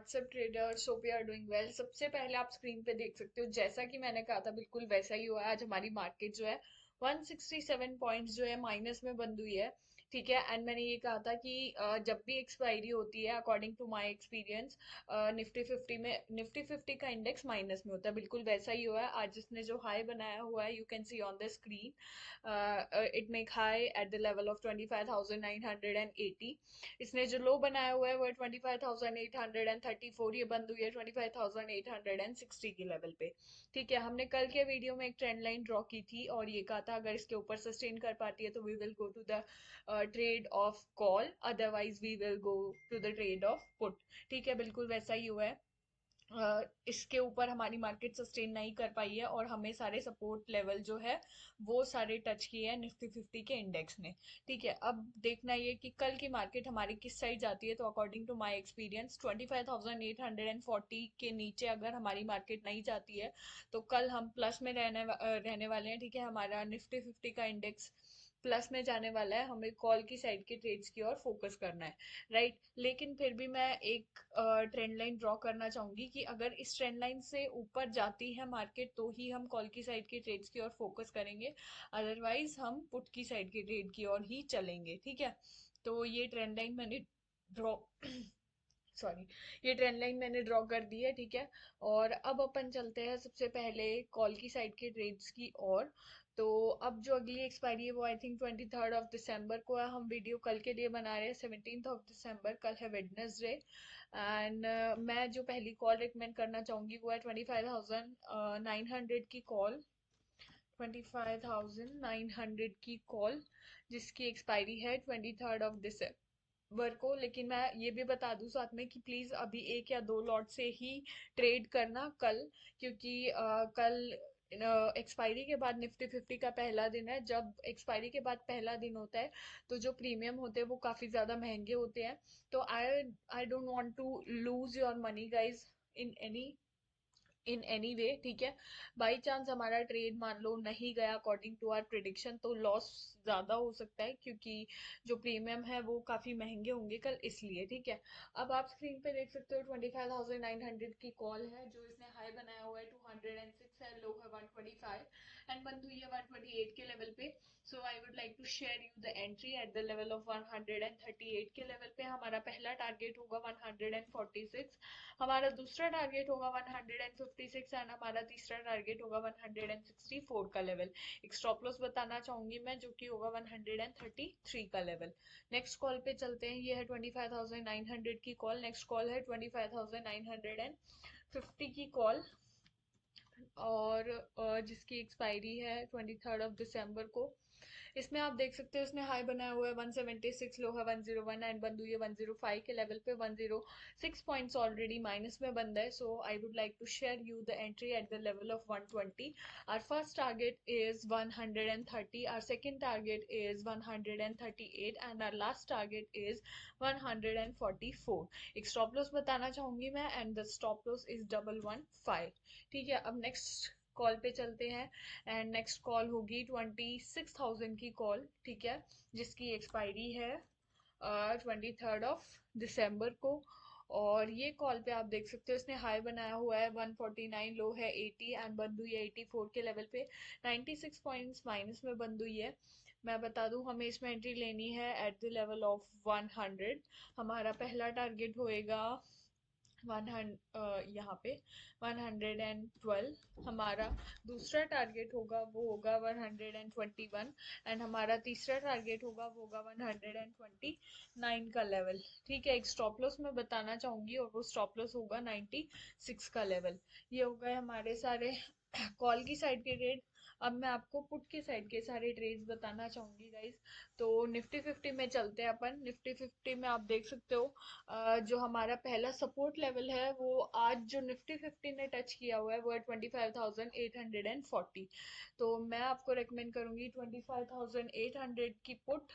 WhatsApp traders, hope you are doing well. सबसे पहले आप स्क्रीन पे देख सकते हो, जैसा कि मैंने कहा था बिल्कुल वैसा ही हुआ है। आज हमारी मार्केट जो है 167 पॉइंट्स जो है माइनस में बंद हुई है। ठीक है, एंड मैंने ये कहा था कि जब भी एक्सपायरी होती है, according to my experience, Nifty 50 का इंडेक्स माइनस में होता है। बिल्कुल वैसा ही हुआ है। आज इसने जो हाई बनाया हुआ है, you can see on the screen, it make high at the level of 25,980। इसने जो लो बनाया हुआ है वो 25,834। ये बंद हुई है 25,860 की लेवल पे। ठीक है, हमने कल के वीडियो में एक ट्रेंड लाइन ड्रॉ की थी और ये कहा था अगर इसके ऊपर सस्टेन कर पाती है तो we will go to the trade of call, otherwise we will go to the trade of put. ठीक है, बिल्कुल वैसा ही हुआ है। इसके ऊपर हमारी मार्केट सस्टेन नहीं कर पाई है और हमें सारे सपोर्ट लेवल जो है वो सारे टच किए हैं निफ्टी 50 के इंडेक्स ने। ठीक है, अब देखना ये कि कल की मार्केट हमारी किस साइड जाती है। तो अकॉर्डिंग टू माय एक्सपीरियंस 25,840 के नीचे अगर हमारी मार्केट नहीं जाती है तो कल हम प्लस में रहने वाले हैं। ठीक है, हमारा निफ्टी 50 का इंडेक्स प्लस में जाने वाला है। हमें कॉल की साइड के ट्रेड्स की ओर फोकस करना है, राइट। लेकिन फिर भी मैं एक ट्रेंड लाइन ड्रॉ करना चाहूंगी कि अगर इस ट्रेंड लाइन से ऊपर जाती है मार्केट तो ही हम कॉल की साइड के ट्रेड्स की ओर फोकस करेंगे, अदरवाइज हम पुट की साइड के ट्रेड की ओर ही चलेंगे। ठीक है, तो ये ट्रेंड लाइन मैंने ड्रॉ सॉरी, ये ट्रेंड लाइन मैंने ड्रॉ कर दी है। ठीक है, और अब अपन चलते हैं सबसे पहले कॉल की साइड के ट्रेड्स की ओर। तो अब जो अगली एक्सपायरी है वो आई थिंक 23 दिसंबर को है। हम वीडियो कल के लिए बना रहे हैं 17 दिसंबर, कल है वेडनेसडे। एंड मैं जो पहली कॉल रिकमेंड करना चाहूंगी वो है 25,900 की कॉल। 25,900 की कॉल जिसकी एक्सपायरी है 23 दिसंबर को। लेकिन मैं ये भी बता दूं साथ में कि प्लीज अभी एक या दो लॉट से ही ट्रेड करना कल, क्योंकि कल एक्सपायरी के बाद निफ्टी 50 का पहला दिन है। जब एक्सपायरी के बाद पहला दिन होता है तो जो प्रीमियम होते हैं वो काफी ज्यादा महंगे होते हैं। तो I don't want to lose your money guys in any way. ठीक है, बाई चांस हमारा ट्रेड मान लो नहीं गया अकॉर्डिंग टू आर प्रिडिक्शन तो लॉस ज्यादा हो सकता है, क्योंकि जो प्रीमियम है वो काफी महंगे होंगे कल, इसलिए। ठीक है, अब आप स्क्रीन पे देख सकते हो 25,900 की कॉल है। जो इसने हाई बनाया हुआ है 206 है, लो है 125 एंड बंद हुई है 128 के लेवल पे। So I would like to share you the entry at the level of 138 के लेवल पे। हमारा पहला टारगेट होगा 146, हमारा दूसरा टारगेट होगा 156 एंड हमारा तीसरा टारगेट होगा 164 का लेवल। एक स्टॉप लॉस बताना चाहूंगी मैं, जो कि होगा 133 का लेवल। नेक्स्ट कॉल पे चलते हैं। ये है 25,900 की कॉल। नेक्स्ट कॉल है 25,950 की कॉल, और जिसकी एक्सपायरी है 23 दिसंबर को। इसमें आप देख सकते हो इसने हाई बनाया हुआ है 176, लो है 101 एंड बंद हुई है 105 के लेवल पे। 106 पॉइंट्स ऑलरेडी माइनस में बंद है। So I would like to share you the entry at the level of 120। Our first target is 130, our second target is 138 and our last target is 144। एक stop loss बताना चाहूंगी मैं, and the stop loss is 115। ठीक है, अब next call पे चलते हैं। एंड नेक्स्ट कॉल होगी 26,000 की कॉल। ठीक है, जिसकी एक्सपायरी है 23 दिसंबर को। और ये कॉल पे आप देख सकते हो इसने हाई बनाया हुआ है 149, लो है 80 एंड बंद हुई है 84 के लेवल पे। 96 पॉइंट्स माइनस में बंद हुई है। मैं बता दूं हमें इसमें एंट्री लेनी है एट द लेवल ऑफ 100। हमारा पहला टारगेट होएगा 100, यहाँ पे 112। हमारा दूसरा टारगेट होगा वो होगा 121 एंड हमारा तीसरा टारगेट होगा वो होगा 129 का लेवल। ठीक है, एक स्टॉप लॉस मैं बताना चाहूंगी और वो स्टॉप लॉस होगा 96 का लेवल। ये हो गए हमारे सारे कॉल की साइड के ट्रेड। अब मैं आपको पुट की साइड के सारे ट्रेड्स बताना चाहूंगी गाइस। तो निफ्टी 50 में चलते हैं अपन। निफ्टी 50 में आप देख सकते हो जो हमारा पहला सपोर्ट लेवल है वो आज जो निफ्टी 50 ने टच किया हुआ है वो है 25,840। तो मैं आपको रेकमेंड करूंगी 25,800 की पुट।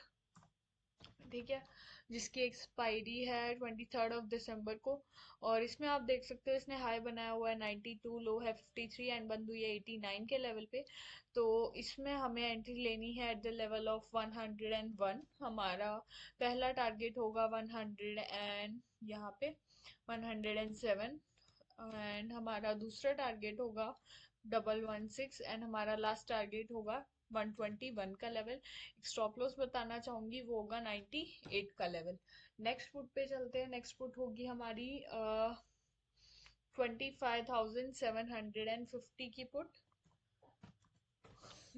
ठीक है, जिसकी एक्सपायरी है 23 दिसंबर को। और इसमें आप देख सकते हो इसने हाई बनाया हुआ है 92, लो है 53 एंड बंद हुई है 89 के लेवल पे। तो इसमें हमें एंट्री लेनी है एट द लेवल ऑफ 101। हमारा पहला टारगेट होगा 100 एंड यहाँ पे 107 एंड हमारा दूसरा टारगेट होगा 116 एंड हमारा लास्ट टारगेट होगा 121 का लेवल। स्टॉप लॉस बताना चाहूंगी वो होगा 98 का लेवल। नेक्स्ट पुट पे चलते हैं। नेक्स्ट पुट होगी हमारी 25,750 की पुट,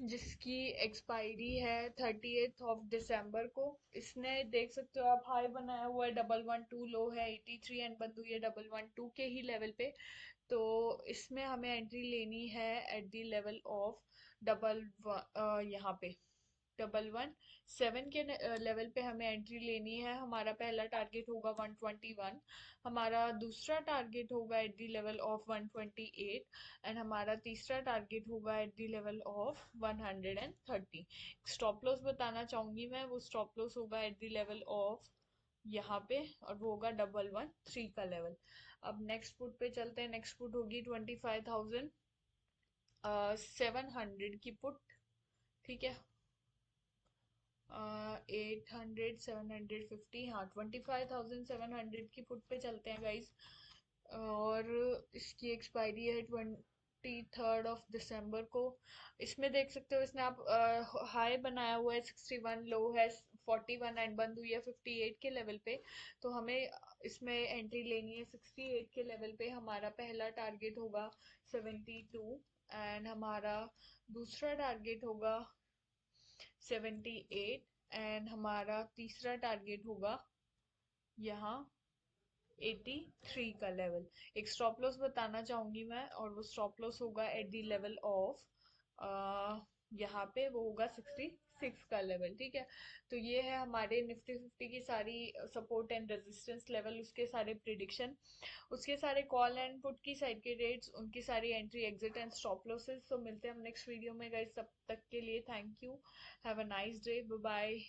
जिसकी एक्सपायरी है 30th ऑफ दिसंबर को। इसने देख सकते हो आप हाई बनाया हुआ है, 112 लो है 83 एंड बंद हुई है 112 के ही लेवल पे। तो इसमें हमें एंट्री लेनी है eight the level of double यहाँ पे 117 के लेवल पे हमें एंट्री लेनी है। हमारा पहला टारगेट होगा 121, हमारा दूसरा टारगेट होगा eight the level of 128 and हमारा तीसरा टारगेट होगा eight the level of 130। Stop loss बताना चाहूंगी मैं, वो स्टॉप लॉस होगा एट द लेवल ऑफ यहाँ पे और वो होगा 113 का लेवल। अब नेक्स्ट पुट पे चलते हैं। नेक्स्ट पुट होगी 25,700 की पुट, ठीक है। 800 750, हाँ 25,700 की पुट पे चलते हैं गाइज। और इसकी एक्सपायरी है 23rd ऑफ दिसंबर को। इसमें देख सकते हो इसने आप हाई बनाया हुआ है 61, लो है 41 एंड बंद हुई है 58 के लेवल पे। तो हमें इसमें एंट्री लेनी है 68 के लेवल पे। हमारा पहला टारगेट होगा 72 एंड हमारा दूसरा टारगेट होगा 78 एंड हमारा तीसरा टारगेट होगा यहाँ 83 का लेवल। एक स्टॉप लॉस बताना चाहूंगी मैं और वो स्टॉप लॉस होगा एट द लेवल ऑफ यहाँ पे वो होगा 66 का लेवल, ठीक है। तो ये है हमारे निफ्टी 50 की सारी सपोर्ट एंड रेजिस्टेंस लेवल, उसके सारे प्रिडिक्शन, उसके सारे कॉल एंड पुट की साइड के रेट्स, उनकी सारी entry exit and stop losses. तो मिलते हैं हम नेक्स्ट वीडियो में गाइस, तब तक के लिए thank you, have a nice day, bye bye.